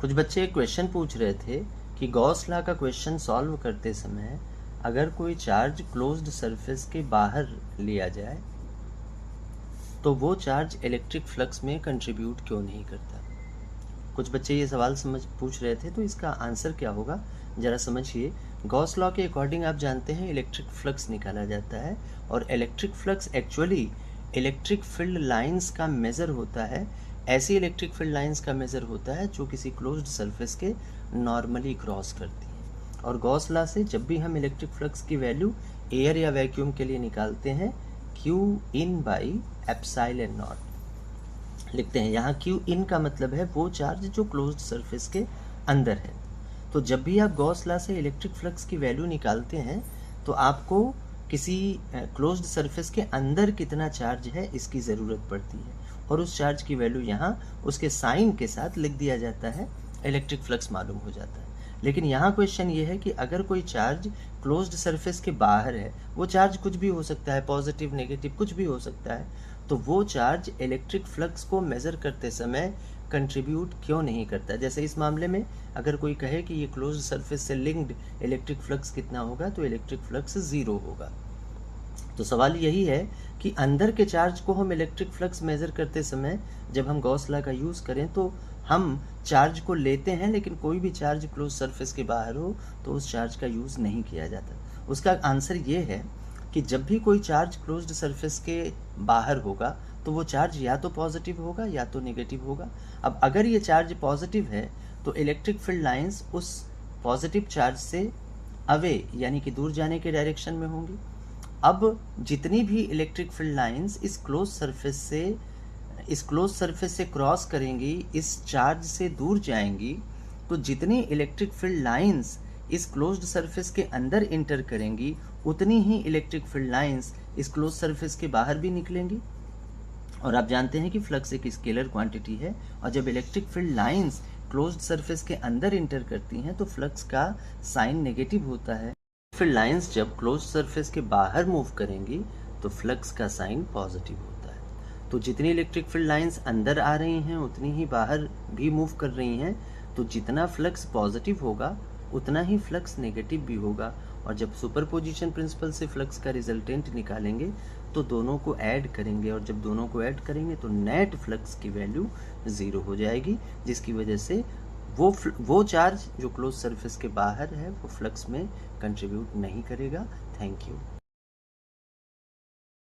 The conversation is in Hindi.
कुछ बच्चे एक क्वेश्चन पूछ रहे थे कि गॉस लॉ का क्वेश्चन सॉल्व करते समय अगर कोई चार्ज क्लोज्ड सरफेस के बाहर लिया जाए तो वो चार्ज इलेक्ट्रिक फ्लक्स में कंट्रीब्यूट क्यों नहीं करता। कुछ बच्चे ये सवाल पूछ रहे थे, तो इसका आंसर क्या होगा ज़रा समझिए। गॉस लॉ के अकॉर्डिंग आप जानते हैं इलेक्ट्रिक फ्लक्स निकाला जाता है, और electric flux actually electric field lines का मेज़र होता है। ऐसी इलेक्ट्रिक फील्ड लाइंस का मेज़र होता है जो किसी क्लोज्ड सरफेस के नॉर्मली क्रॉस करती हैं। और गॉस लॉ से जब भी हम इलेक्ट्रिक फ्लक्स की वैल्यू एयर या वैक्यूम के लिए निकालते हैं, Q in by epsilon not लिखते हैं। यहाँ Q इन का मतलब है वो चार्ज जो क्लोज्ड सरफेस के अंदर है। तो जब भी आप गॉस लॉ से इलेक्ट्रिक फ्लक्स की वैल्यू निकालते हैं तो आपको किसी क्लोज्ड सरफेस के अंदर कितना चार्ज है इसकी ज़रूरत पड़ती है, और उस चार्ज की वैल्यू यहाँ उसके साइन के साथ लिख दिया जाता है, इलेक्ट्रिक फ्लक्स मालूम हो जाता है। लेकिन यहाँ क्वेश्चन ये है कि अगर कोई चार्ज क्लोज्ड सरफेस के बाहर है, वो चार्ज कुछ भी हो सकता है, पॉजिटिव नेगेटिव कुछ भी हो सकता है, तो वो चार्ज इलेक्ट्रिक फ्लक्स को मेज़र करते समय कंट्रीब्यूट क्यों नहीं करता। जैसे इस मामले में अगर कोई कहे कि ये क्लोज्ड सरफेस से लिंक्ड इलेक्ट्रिक फ्लक्स कितना होगा, तो इलेक्ट्रिक फ्लक्स 0 होगा। तो सवाल यही है कि अंदर के चार्ज को हम इलेक्ट्रिक फ्लक्स मेज़र करते समय जब हम गॉस लॉ का यूज़ करें तो हम चार्ज को लेते हैं, लेकिन कोई भी चार्ज क्लोज सरफेस के बाहर हो तो उस चार्ज का यूज़ नहीं किया जाता। उसका आंसर ये है कि जब भी कोई चार्ज क्लोज्ड सरफेस के बाहर होगा तो वो चार्ज या तो पॉजिटिव होगा या तो नेगेटिव होगा। अब अगर ये चार्ज पॉजिटिव है तो इलेक्ट्रिक फील्ड लाइंस उस पॉजिटिव चार्ज से अवे यानी कि दूर जाने के डायरेक्शन में होंगी। अब जितनी भी इलेक्ट्रिक फील्ड लाइंस इस क्लोज सरफेस से क्रॉस करेंगी, इस चार्ज से दूर जाएंगी, तो जितनी इलेक्ट्रिक फील्ड लाइंस इस क्लोज्ड सरफेस के अंदर इंटर करेंगी उतनी ही इलेक्ट्रिक फील्ड लाइंस इस क्लोज सरफेस के बाहर भी निकलेंगी। और आप जानते हैं कि फ्लक्स एक स्केलर क्वांटिटी है, और जब electric field lines closed surface के अंदर इंटर करती हैं तो फ्लक्स का साइन नेगेटिव होता है। फील्ड लाइंस जब क्लोज्ड सरफेस के बाहर मूव करेंगी तो फ्लक्स का साइन पॉजिटिव होता है। तो जितनी इलेक्ट्रिक फील्ड लाइंस अंदर आ रही हैं उतनी ही बाहर भी मूव कर रही हैं, तो जितना फ्लक्स पॉजिटिव होगा उतना ही फ्लक्स नेगेटिव भी होगा। और जब सुपरपोजिशन प्रिंसिपल से फ्लक्स का रिजल्टेंट निकालेंगे तो दोनों को ऐड करेंगे, और जब दोनों को ऐड करेंगे तो नेट फ्लक्स की वैल्यू 0 हो जाएगी, जिसकी वजह से वो चार्ज जो क्लोज सरफेस के बाहर है वो फ्लक्स में कंट्रीब्यूट नहीं करेगा। Thank you.